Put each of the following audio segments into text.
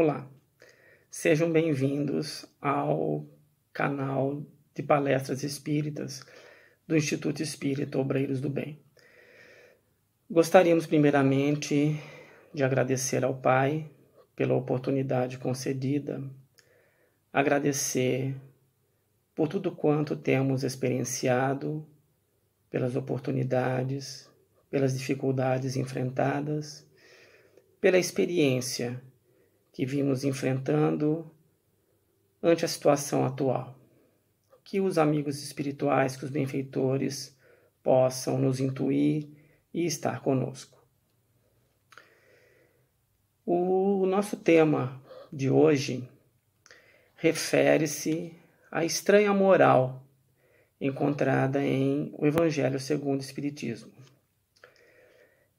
Olá, sejam bem-vindos ao canal de palestras espíritas do Instituto Espírita Obreiros do Bem. Gostaríamos primeiramente de agradecer ao Pai pela oportunidade concedida, agradecer por tudo quanto temos experienciado, pelas oportunidades, pelas dificuldades enfrentadas, pela experiência que vimos enfrentando ante a situação atual. Que os amigos espirituais, que os benfeitores possam nos intuir e estar conosco. O nosso tema de hoje refere-se à estranha moral encontrada em o Evangelho segundo o Espiritismo.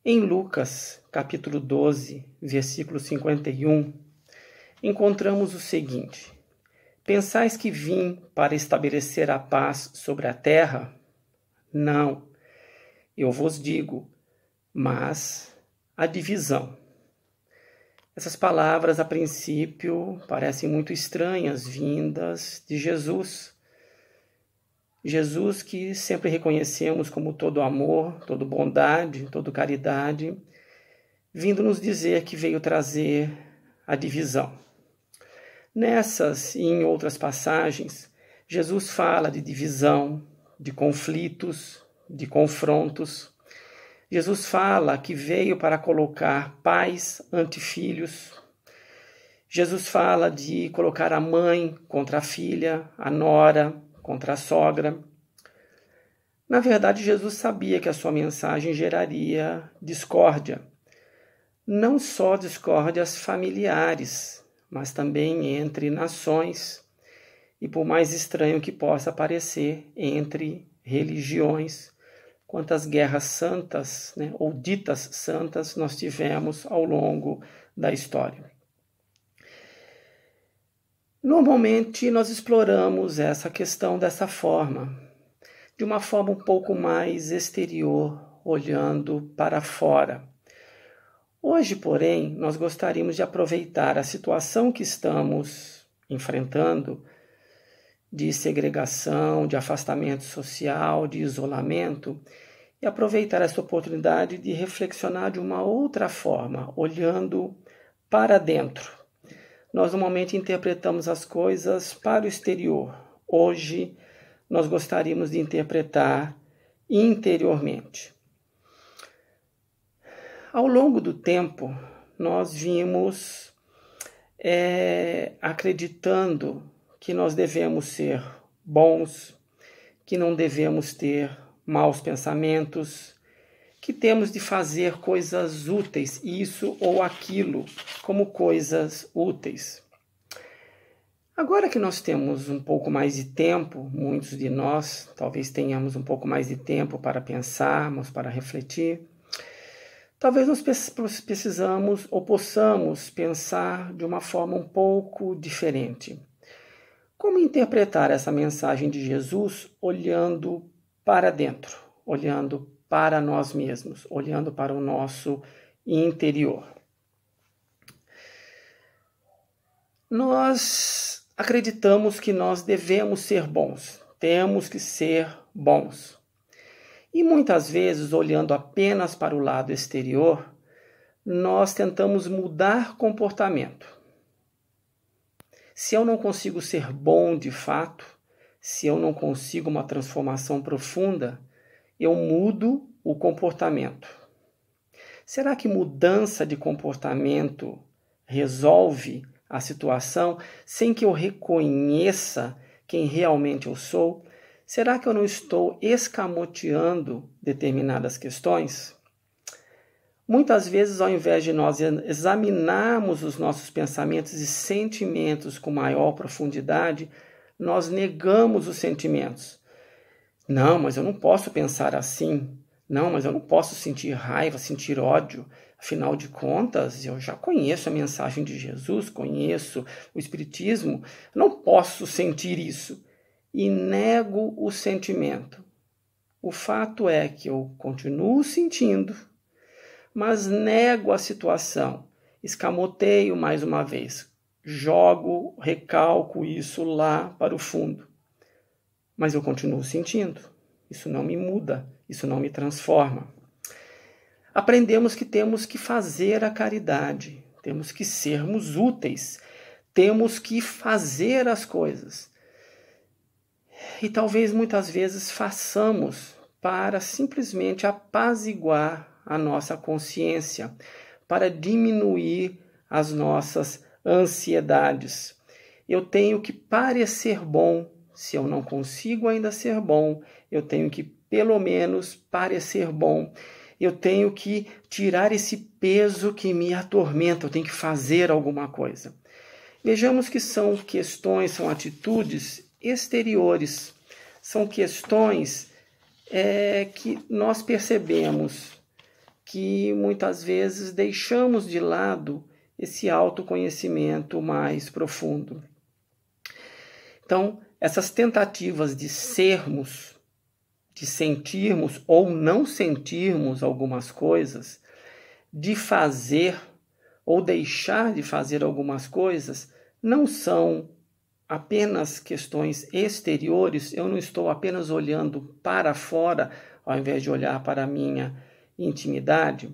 Em Lucas, capítulo 12, versículo 51, encontramos o seguinte: Pensais que vim para estabelecer a paz sobre a terra? Não, eu vos digo, mas a divisão. Essas palavras, a princípio, parecem muito estranhas, vindas de Jesus. Jesus que sempre reconhecemos como todo amor, todo bondade, todo caridade, vindo nos dizer que veio trazer a divisão. Nessas e em outras passagens, Jesus fala de divisão, de conflitos, de confrontos. Jesus fala que veio para colocar pais ante filhos. Jesus fala de colocar a mãe contra a filha, a nora contra a sogra. Na verdade, Jesus sabia que a sua mensagem geraria discórdia. Não só discórdias familiares, mas também entre nações, e por mais estranho que possa parecer, entre religiões. Quantas guerras santas, ou ditas santas, nós tivemos ao longo da história. Normalmente nós exploramos essa questão dessa forma, de uma forma um pouco mais exterior, olhando para fora. Hoje, porém, nós gostaríamos de aproveitar a situação que estamos enfrentando, de segregação, de afastamento social, de isolamento, e aproveitar essa oportunidade de reflexionar de uma outra forma, olhando para dentro. Nós normalmente interpretamos as coisas para o exterior. Hoje, nós gostaríamos de interpretar interiormente. Ao longo do tempo, nós vimos acreditando que nós devemos ser bons, que não devemos ter maus pensamentos, que temos de fazer coisas úteis, isso ou aquilo, como coisas úteis. Agora que nós temos um pouco mais de tempo, muitos de nós talvez tenhamos um pouco mais de tempo para pensarmos, para refletir, talvez nós precisamos ou possamos pensar de uma forma um pouco diferente. Como interpretar essa mensagem de Jesus olhando para dentro, olhando para nós mesmos, olhando para o nosso interior? Nós acreditamos que nós devemos ser bons, temos que ser bons. E muitas vezes, olhando apenas para o lado exterior, nós tentamos mudar comportamento. Se eu não consigo ser bom de fato, se eu não consigo uma transformação profunda, eu mudo o comportamento. Será que mudança de comportamento resolve a situação sem que eu reconheça quem realmente eu sou? Será que eu não estou escamoteando determinadas questões? Muitas vezes, ao invés de nós examinarmos os nossos pensamentos e sentimentos com maior profundidade, nós negamos os sentimentos. Não, mas eu não posso pensar assim. Não, mas eu não posso sentir raiva, sentir ódio. Afinal de contas, eu já conheço a mensagem de Jesus, conheço o Espiritismo, não posso sentir isso. E nego o sentimento. O fato é que eu continuo sentindo, mas nego a situação escamoteio mais uma vez, jogo, recalco isso lá para o fundo. Mas eu continuo sentindo. Isso não me muda, isso não me transforma. Aprendemos que temos que fazer a caridade, temos que sermos úteis, temos que fazer as coisas. E talvez muitas vezes façamos para simplesmente apaziguar a nossa consciência, para diminuir as nossas ansiedades. Eu tenho que parecer bom. Se eu não consigo ainda ser bom, eu tenho que pelo menos parecer bom. Eu tenho que tirar esse peso que me atormenta, eu tenho que fazer alguma coisa. Vejamos que são questões, são atitudes exteriores, são questões que nós percebemos que muitas vezes deixamos de lado esse autoconhecimento mais profundo. Então, essas tentativas de sermos, de sentirmos ou não sentirmos algumas coisas, de fazer ou deixar de fazer algumas coisas, não são apenas questões exteriores. Eu não estou apenas olhando para fora, ao invés de olhar para a minha intimidade.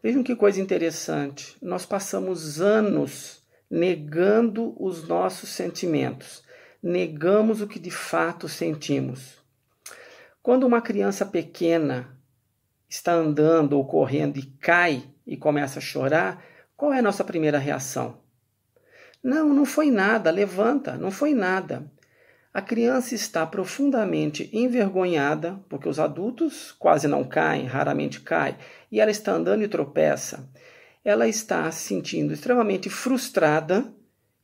Vejam que coisa interessante. Nós passamos anos negando os nossos sentimentos, negamos o que de fato sentimos. Quando uma criança pequena está andando ou correndo e cai e começa a chorar, qual é a nossa primeira reação? Não foi nada, levanta, não foi nada. A criança está profundamente envergonhada, porque os adultos quase não caem, raramente caem, e ela está andando e tropeça. Ela está se sentindo extremamente frustrada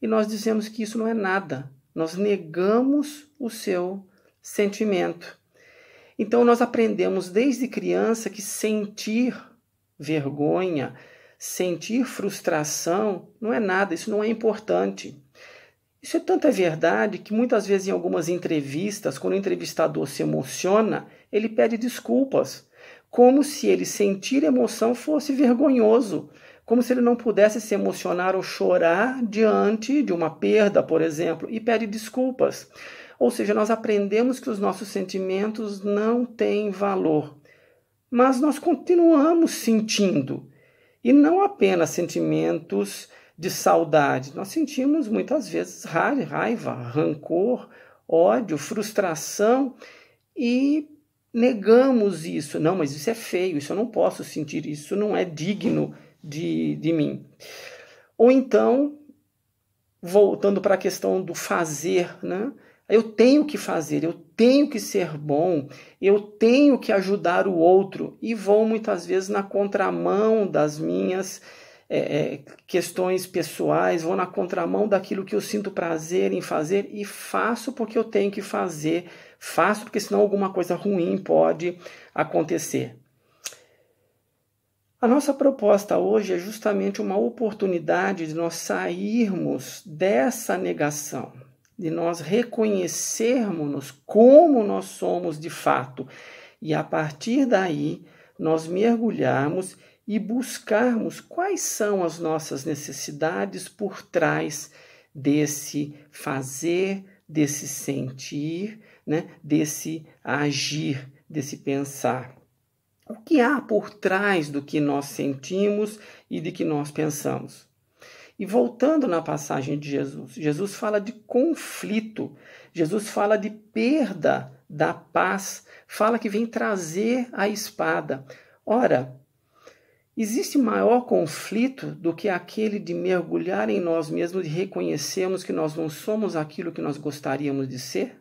e nós dizemos que isso não é nada. Nós negamos o seu sentimento. Então nós aprendemos desde criança que sentir vergonha, sentir frustração não é nada, isso não é importante. Isso é tanta verdade que muitas vezes em algumas entrevistas, quando o entrevistador se emociona, ele pede desculpas, como se ele sentir emoção fosse vergonhoso, como se ele não pudesse se emocionar ou chorar diante de uma perda, por exemplo, e pede desculpas. Ou seja, nós aprendemos que os nossos sentimentos não têm valor, mas nós continuamos sentindo. E não apenas sentimentos de saudade, nós sentimos muitas vezes raiva, rancor, ódio, frustração e negamos isso. Não, mas isso é feio, isso eu não posso sentir, isso não é digno de mim. Ou então, voltando para a questão do fazer, né? Eu tenho que fazer, eu tenho que ser bom, eu tenho que ajudar o outro e vou muitas vezes na contramão das minhas questões pessoais, vou na contramão daquilo que eu sinto prazer em fazer e faço porque eu tenho que fazer, faço porque senão alguma coisa ruim pode acontecer. A nossa proposta hoje é justamente uma oportunidade de nós sairmos dessa negação, de nós reconhecermos como nós somos de fato e a partir daí nós mergulharmos e buscarmos quais são as nossas necessidades por trás desse fazer, desse sentir, né? Desse agir, desse pensar. O que há por trás do que nós sentimos e de que nós pensamos? E voltando na passagem de Jesus, Jesus fala de conflito, Jesus fala de perda da paz, fala que vem trazer a espada. Ora, existe maior conflito do que aquele de mergulhar em nós mesmos e reconhecermos que nós não somos aquilo que nós gostaríamos de ser?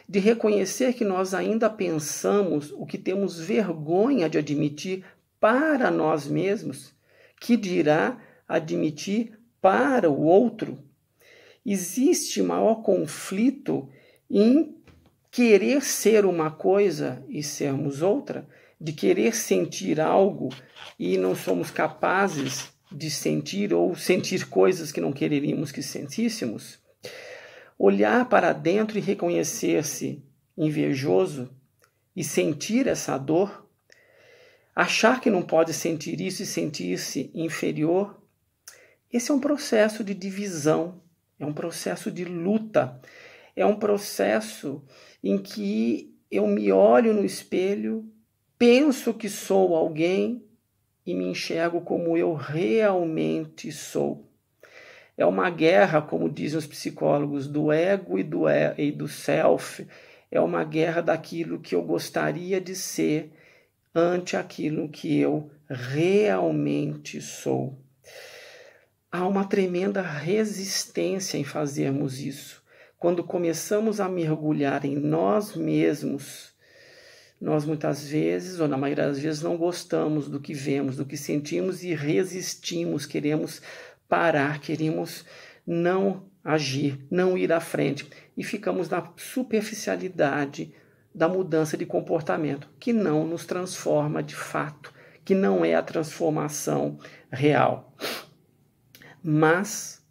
De reconhecer que nós ainda pensamos o que temos vergonha de admitir para nós mesmos, que dirá admitir para o outro? Existe maior conflito em querer ser uma coisa e sermos outra, de querer sentir algo e não somos capazes de sentir ou sentir coisas que não quereríamos que sentíssemos? Olhar para dentro e reconhecer-se invejoso e sentir essa dor? Achar que não pode sentir isso e sentir-se inferior? Esse é um processo de divisão, é um processo de luta, é um processo em que eu me olho no espelho, penso que sou alguém e me enxergo como eu realmente sou. É uma guerra, como dizem os psicólogos, do ego e do self. É uma guerra daquilo que eu gostaria de ser ante aquilo que eu realmente sou. Há uma tremenda resistência em fazermos isso. Quando começamos a mergulhar em nós mesmos, nós muitas vezes, ou na maioria das vezes, não gostamos do que vemos, do que sentimos e resistimos, queremos parar, queremos não agir, não ir à frente e ficamos na superficialidade da mudança de comportamento, que não nos transforma de fato, que não é a transformação real. Mas,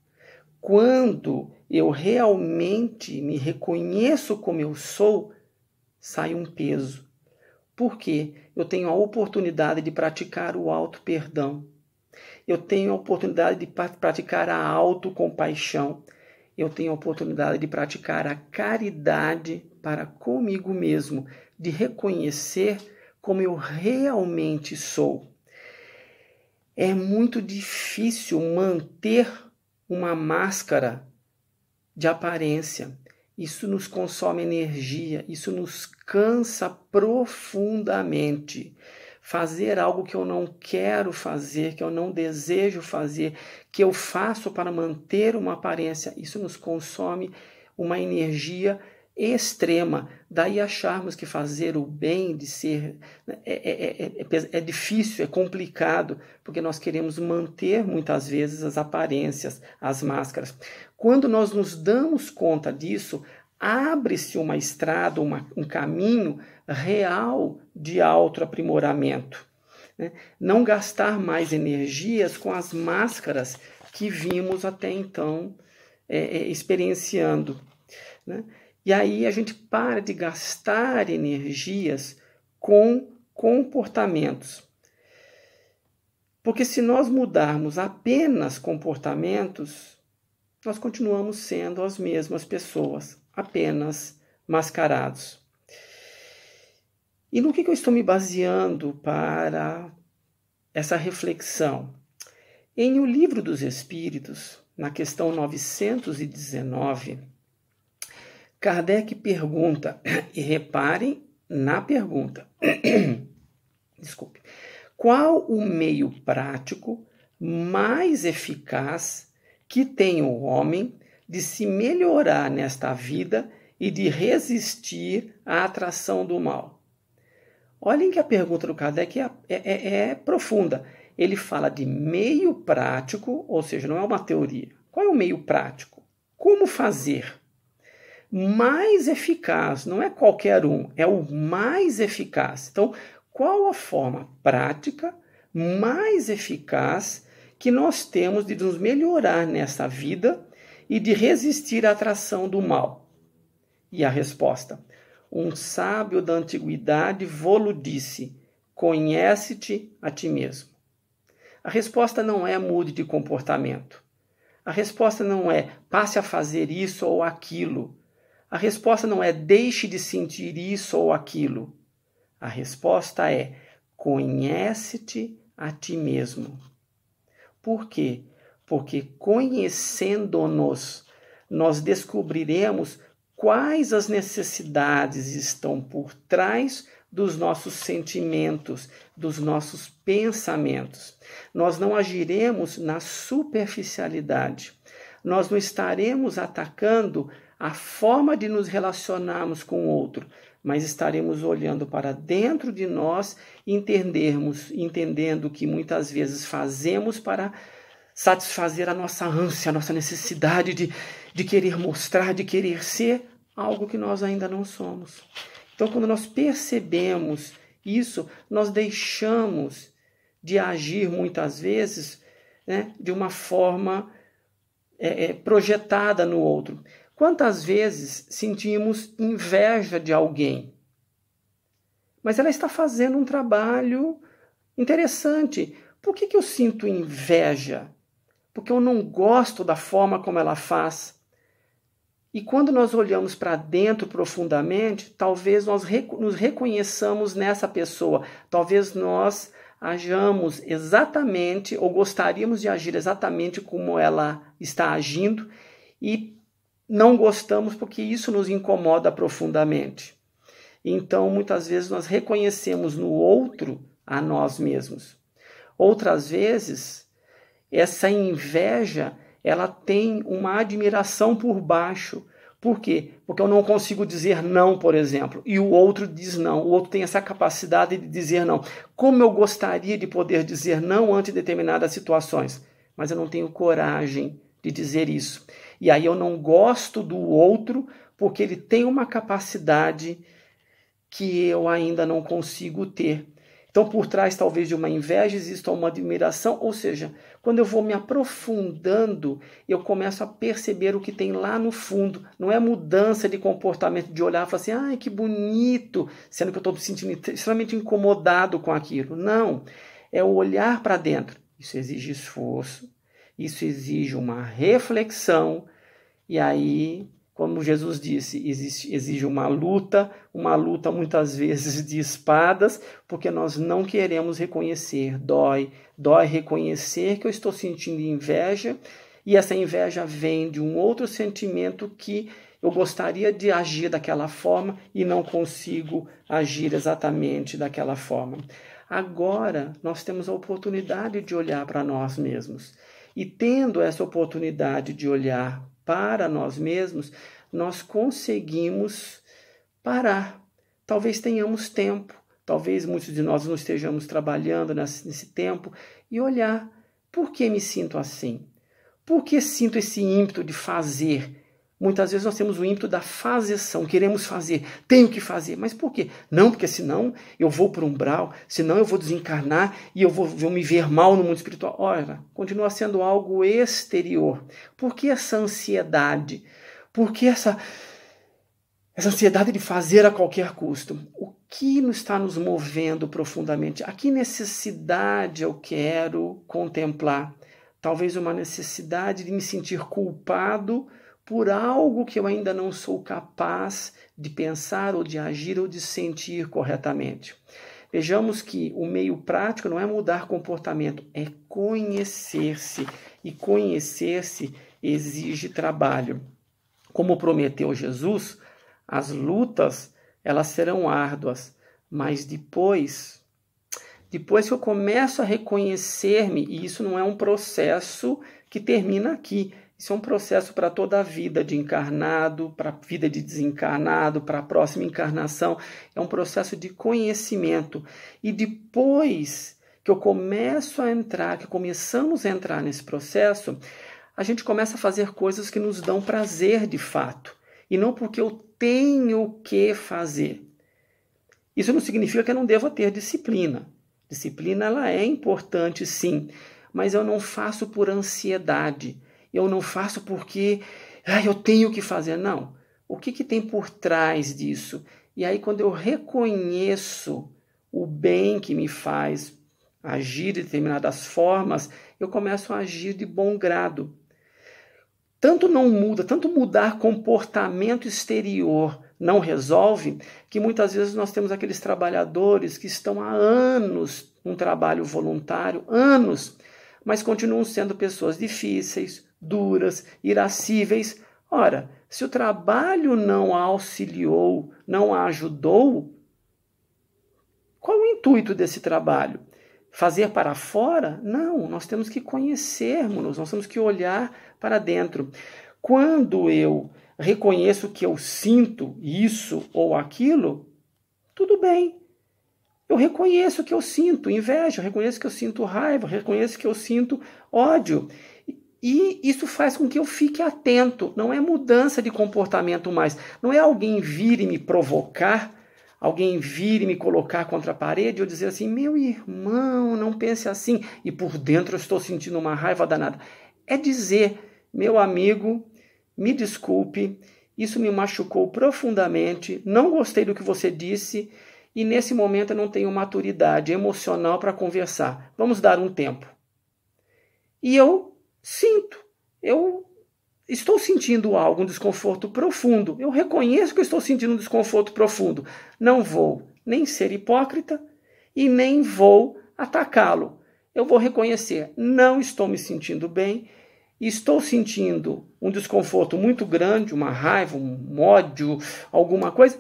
quando eu realmente me reconheço como eu sou, sai um peso. Por quê? Eu tenho a oportunidade de praticar o auto-perdão. Eu tenho a oportunidade de praticar a autocompaixão. Eu tenho a oportunidade de praticar a caridade para comigo mesmo, de reconhecer como eu realmente sou. É muito difícil manter uma máscara de aparência. Isso nos consome energia, isso nos cansa profundamente. Fazer algo que eu não quero fazer, que eu não desejo fazer, que eu faço para manter uma aparência, isso nos consome uma energia extrema. Daí acharmos que fazer o bem, de ser, é difícil, é complicado, porque nós queremos manter muitas vezes as aparências, as máscaras. Quando nós nos damos conta disso, abre-se uma estrada, um caminho real de autoaprimoramento. Né? Não gastar mais energias com as máscaras que vimos até então experienciando. Né? E aí a gente para de gastar energias com comportamentos. Porque se nós mudarmos apenas comportamentos, nós continuamos sendo as mesmas pessoas, apenas mascarados. E no que eu estou me baseando para essa reflexão? Em O Livro dos Espíritos, na questão 919, Kardec pergunta, e reparem na pergunta, desculpe, qual o meio prático mais eficaz que tem o homem de se melhorar nesta vida e de resistir à atração do mal? Olhem que a pergunta do Kardec é profunda. Ele fala de meio prático, ou seja, não é uma teoria. Qual é o meio prático? Como fazer? Mais eficaz, não é qualquer um, é o mais eficaz. Então, qual a forma prática mais eficaz que nós temos de nos melhorar nessa vida e de resistir à atração do mal? E a resposta: um sábio da antiguidade vô-lo disse: conhece-te a ti mesmo. A resposta não é mude de comportamento. A resposta não é passe a fazer isso ou aquilo. A resposta não é deixe de sentir isso ou aquilo. A resposta é conhece-te a ti mesmo. Por quê? Porque conhecendo-nos, nós descobriremos quais as necessidades estão por trás dos nossos sentimentos, dos nossos pensamentos. Nós não agiremos na superficialidade. Nós não estaremos atacando a forma de nos relacionarmos com o outro, mas estaremos olhando para dentro de nós e entendendo que muitas vezes fazemos para satisfazer a nossa ânsia, a nossa necessidade de querer mostrar, de querer ser algo que nós ainda não somos. Então, quando nós percebemos isso, nós deixamos de agir muitas vezes, né, de uma forma projetada no outro. Quantas vezes sentimos inveja de alguém? Mas ela está fazendo um trabalho interessante. Por que eu sinto inveja? porque eu não gosto da forma como ela faz. E quando nós olhamos para dentro profundamente, talvez nós nos reconheçamos nessa pessoa, talvez nós ajamos exatamente, ou gostaríamos de agir exatamente como ela está agindo, e não gostamos porque isso nos incomoda profundamente. Então, muitas vezes, nós reconhecemos no outro a nós mesmos. Outras vezes, essa inveja, ela tem uma admiração por baixo. Por quê? Porque eu não consigo dizer não, por exemplo, e o outro diz não. O outro tem essa capacidade de dizer não. Como eu gostaria de poder dizer não ante determinadas situações, mas eu não tenho coragem de dizer isso. E aí eu não gosto do outro porque ele tem uma capacidade que eu ainda não consigo ter. Então, por trás, talvez, de uma inveja, exista uma admiração, ou seja, quando eu vou me aprofundando, eu começo a perceber o que tem lá no fundo. Não é mudança de comportamento, de olhar e falar assim, ai, que bonito, sendo que eu estou me sentindo extremamente incomodado com aquilo. Não, é o olhar para dentro. Isso exige esforço, isso exige uma reflexão, e aí, como Jesus disse, exige uma luta muitas vezes de espadas, porque nós não queremos reconhecer. Dói reconhecer que eu estou sentindo inveja, e essa inveja vem de um outro sentimento que eu gostaria de agir daquela forma e não consigo agir exatamente daquela forma. Agora, nós temos a oportunidade de olhar para nós mesmos. E tendo essa oportunidade de olhar para nós mesmos, nós conseguimos parar. Talvez tenhamos tempo, talvez muitos de nós não estejamos trabalhando nesse tempo, e olhar, por que me sinto assim? Por que sinto esse ímpeto de fazer? Muitas vezes nós temos o ímpeto da fazeção, queremos fazer, tenho que fazer, mas por quê? Não, porque senão eu vou para o umbral, senão eu vou desencarnar e eu vou me ver mal no mundo espiritual. Ora, continua sendo algo exterior. Por que essa ansiedade? Por que essa ansiedade de fazer a qualquer custo? O que está nos movendo profundamente? A que necessidade eu quero contemplar? Talvez uma necessidade de me sentir culpado por algo que eu ainda não sou capaz de pensar ou de agir ou de sentir corretamente. Vejamos que o meio prático não é mudar comportamento, é conhecer-se. E conhecer-se exige trabalho. Como prometeu Jesus, as lutas elas serão árduas, mas depois que eu começo a reconhecer-me, e isso não é um processo que termina aqui, isso é um processo para toda a vida de encarnado, para a vida de desencarnado, para a próxima encarnação. É um processo de conhecimento. E depois que eu começo a entrar, que começamos a entrar nesse processo, a gente começa a fazer coisas que nos dão prazer de fato. E não porque eu tenho que fazer. Isso não significa que eu não deva ter disciplina. Disciplina ela é importante, sim, mas eu não faço por ansiedade. Eu não faço porque eu tenho que fazer. Não. O que tem por trás disso? E aí, quando eu reconheço o bem que me faz agir de determinadas formas, eu começo a agir de bom grado. Tanto mudar comportamento exterior não resolve, que muitas vezes nós temos aqueles trabalhadores que estão há anos num trabalho voluntário, anos, mas continuam sendo pessoas difíceis, duras, irascíveis. Ora, se o trabalho não a auxiliou, não a ajudou, qual o intuito desse trabalho? Fazer para fora? Não, nós temos que conhecermos-nos, nós temos que olhar para dentro. Quando eu reconheço que eu sinto isso ou aquilo, tudo bem. Eu reconheço que eu sinto inveja, eu reconheço que eu sinto raiva, eu reconheço que eu sinto ódio. E isso faz com que eu fique atento. Não é mudança de comportamento mais. Não é alguém vir e me provocar, alguém vir e me colocar contra a parede e eu dizer assim, meu irmão, não pense assim. E por dentro eu estou sentindo uma raiva danada. É dizer, meu amigo, me desculpe, isso me machucou profundamente, não gostei do que você disse e nesse momento eu não tenho maturidade emocional para conversar. Vamos dar um tempo. E eu sinto, eu estou sentindo algo, um desconforto profundo. Eu reconheço que eu estou sentindo um desconforto profundo. Não vou nem ser hipócrita e nem vou atacá-lo. Eu vou reconhecer, não estou me sentindo bem, estou sentindo um desconforto muito grande, uma raiva, um ódio, alguma coisa,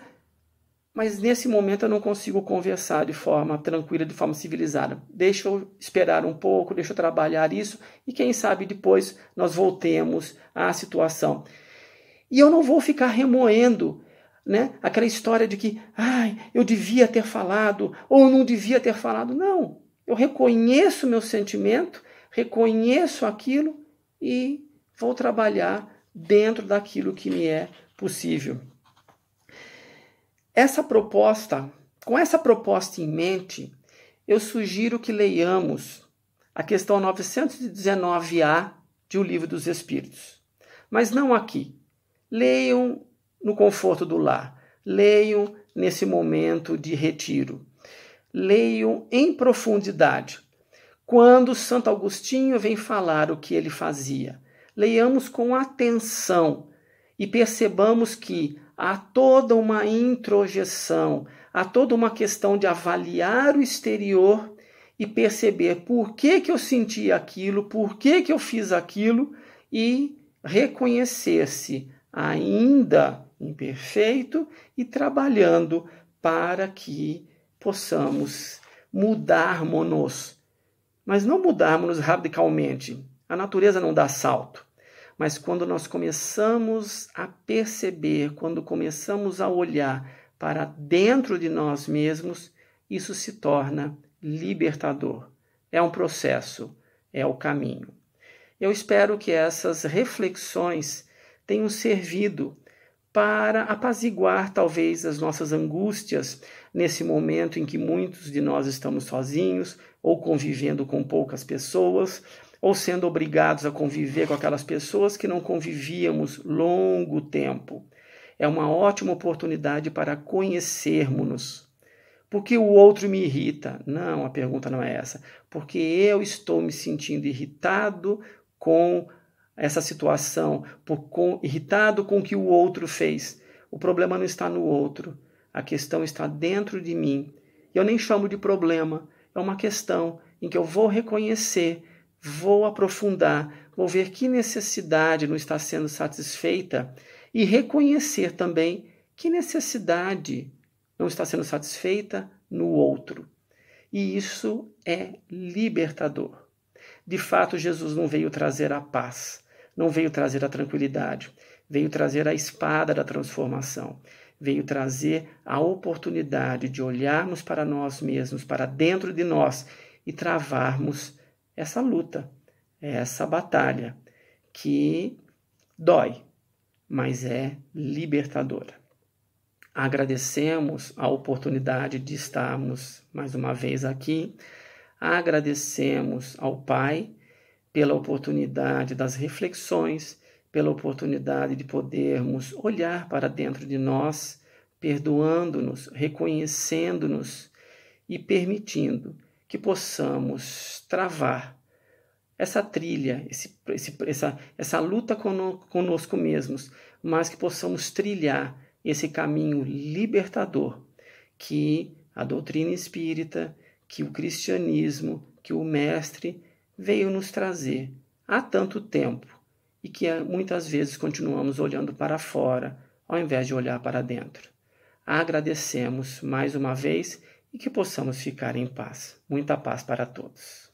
mas nesse momento eu não consigo conversar de forma tranquila, de forma civilizada. Deixa eu esperar um pouco, deixa eu trabalhar isso e quem sabe depois nós voltemos à situação. E eu não vou ficar remoendo, né, aquela história de que eu devia ter falado ou não devia ter falado. Não, eu reconheço meu sentimento, reconheço aquilo e vou trabalhar dentro daquilo que me é possível. Com essa proposta em mente, eu sugiro que leiamos a questão 919A de O Livro dos Espíritos. Mas não aqui. Leiam no conforto do lar. Leiam nesse momento de retiro. Leiam em profundidade. Quando Santo Agostinho vem falar o que ele fazia, leiamos com atenção e percebamos que há toda uma introjeção, há toda uma questão de avaliar o exterior e perceber por que eu senti aquilo, por que eu fiz aquilo e reconhecer-se ainda imperfeito e trabalhando para que possamos mudarmos-nos. Mas não mudarmos radicalmente. A natureza não dá salto. Mas quando nós começamos a perceber, quando começamos a olhar para dentro de nós mesmos, isso se torna libertador. É um processo, é o caminho. Eu espero que essas reflexões tenham servido para apaziguar talvez as nossas angústias nesse momento em que muitos de nós estamos sozinhos ou convivendo com poucas pessoas, ou sendo obrigados a conviver com aquelas pessoas que não convivíamos longo tempo. É uma ótima oportunidade para conhecermos-nos. Por que o outro me irrita? Não, a pergunta não é essa. Porque eu estou me sentindo irritado com essa situação, irritado com o que o outro fez. O problema não está no outro, a questão está dentro de mim. Eu nem chamo de problema, é uma questão em que eu vou reconhecer, vou aprofundar, vou ver que necessidade não está sendo satisfeita e reconhecer também que necessidade não está sendo satisfeita no outro. E isso é libertador. De fato, Jesus não veio trazer a paz, não veio trazer a tranquilidade, veio trazer a espada da transformação, veio trazer a oportunidade de olharmos para nós mesmos, para dentro de nós e travarmos essa luta, essa batalha que dói, mas é libertadora. Agradecemos a oportunidade de estarmos mais uma vez aqui. Agradecemos ao Pai pela oportunidade das reflexões, pela oportunidade de podermos olhar para dentro de nós, perdoando-nos, reconhecendo-nos e permitindo que possamos travar essa trilha, essa luta conosco mesmos, mas que possamos trilhar esse caminho libertador que a doutrina espírita, que o cristianismo, que o mestre veio nos trazer há tanto tempo e que muitas vezes continuamos olhando para fora ao invés de olhar para dentro. Agradecemos mais uma vez e que possamos ficar em paz. Muita paz para todos.